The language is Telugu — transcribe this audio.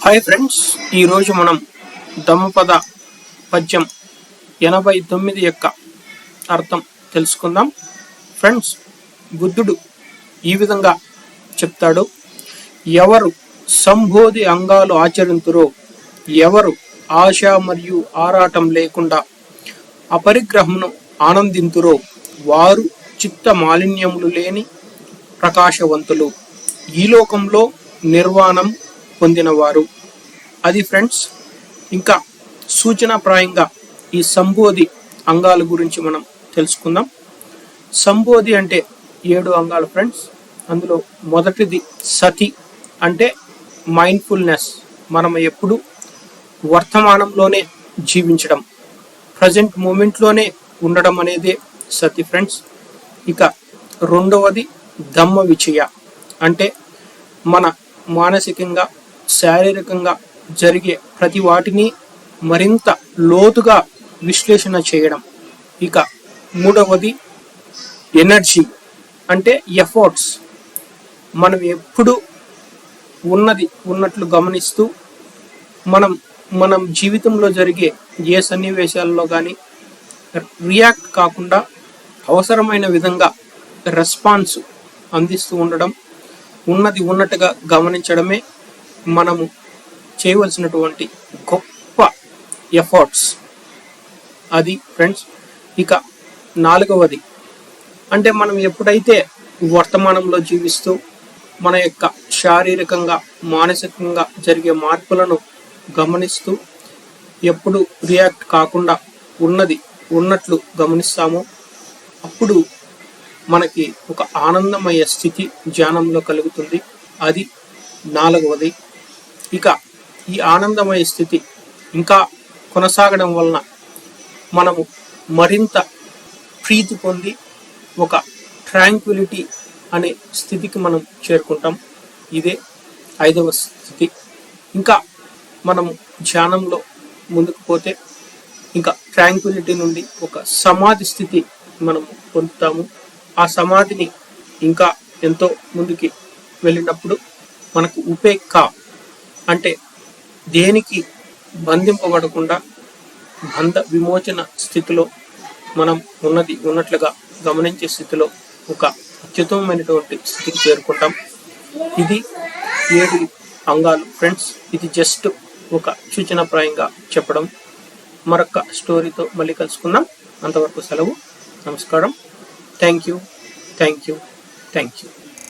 హాయ్ ఫ్రెండ్స్, ఈరోజు మనం దమ్మపద పద్యం 89 యొక్క అర్థం తెలుసుకుందాం. ఫ్రెండ్స్, బుద్ధుడు ఈ విధంగా చెప్తాడు: ఎవరు సంబోధి అంగాలు ఆచరింతురో, ఎవరు ఆశ మరియు ఆరాటం లేకుండా అపరిగ్రహమును ఆనందింతురో, వారు చిత్త మాలిన్యములు లేని ప్రకాశవంతులు, ఈ లోకంలో నిర్వాణం పొందినవారు. అది ఫ్రెండ్స్. ఇంకా సూచనాప్రాయంగా ఈ సంబోధి అంగాల గురించి మనం తెలుసుకుందాం. సంబోధి అంటే 7 అంగాలు ఫ్రెండ్స్. అందులో మొదటిది సతి, అంటే మైండ్ఫుల్నెస్. మనం ఎప్పుడు వర్తమానంలోనే జీవించడం, ప్రజెంట్ మూమెంట్లోనే ఉండడం అనేదే సతి ఫ్రెండ్స్. ఇక రెండవది దమ్మ విచయ, అంటే మన మానసికంగా శారీరకంగా జరిగే ప్రతి వాటిని మరింత లోతుగా విశ్లేషణ చేయడం. ఇక మూడవది ఎనర్జీ, అంటే ఎఫర్ట్స్. మనం ఎప్పుడు ఉన్నది ఉన్నట్లు గమనిస్తూ మనం జీవితంలో జరిగే ఏ సన్నివేశాల్లో కానీ రియాక్ట్ కాకుండా అవసరమైన విధంగా రెస్పాన్స్ అందిస్తూ ఉండడం, ఉన్నది ఉన్నట్టుగా గమనించడమే మనము చేయవలసినటువంటి గొప్ప ఎఫర్ట్స్. అది ఫ్రెండ్స్. ఇక నాలుగవది, అంటే మనం ఎప్పుడైతే వర్తమానంలో జీవిస్తూ మన యొక్క శారీరకంగా మానసికంగా జరిగే మార్పులను గమనిస్తూ ఎప్పుడు రియాక్ట్ కాకుండా ఉన్నది ఉన్నట్లు గమనిస్తామో అప్పుడు మనకి ఒక ఆనందమయ స్థితి ధ్యానంలో కలుగుతుంది. అది నాలుగవది. ఇక ఈ ఆనందమయ స్థితి ఇంకా కొనసాగడం వలన మనము మరింత ప్రీతి పొంది ఒక ట్రాంక్విలిటీ అనే స్థితికి మనం చేరుకుంటాం. ఇదే 5వ స్థితి. ఇంకా మనము ధ్యానంలో ముందుకు పోతే ఇంకా ట్రాంక్విలిటీ నుండి ఒక సమాధి స్థితి మనం పొందుతాము. ఆ సమాధిని ఇంకా ఎంతో ముందుకి వెళ్ళినప్పుడు మనకు ఉపేక్ష, అంటే దేనికి బంధింపబడకుండా బంధ విమోచన స్థితిలో మనం ఉన్నది ఉన్నట్లుగా గమనించే స్థితిలో ఒక అత్యుత్తమమైనటువంటి స్థితికి చేరుకుంటాం. ఇది 7 అంగాలు ఫ్రెండ్స్. ఇది జస్ట్ ఒక సూచనప్రాయంగా చెప్పడం. మరొక స్టోరీతో మళ్ళీ కలుసుకుందాం. అంతవరకు సెలవు. నమస్కారం. Thank you.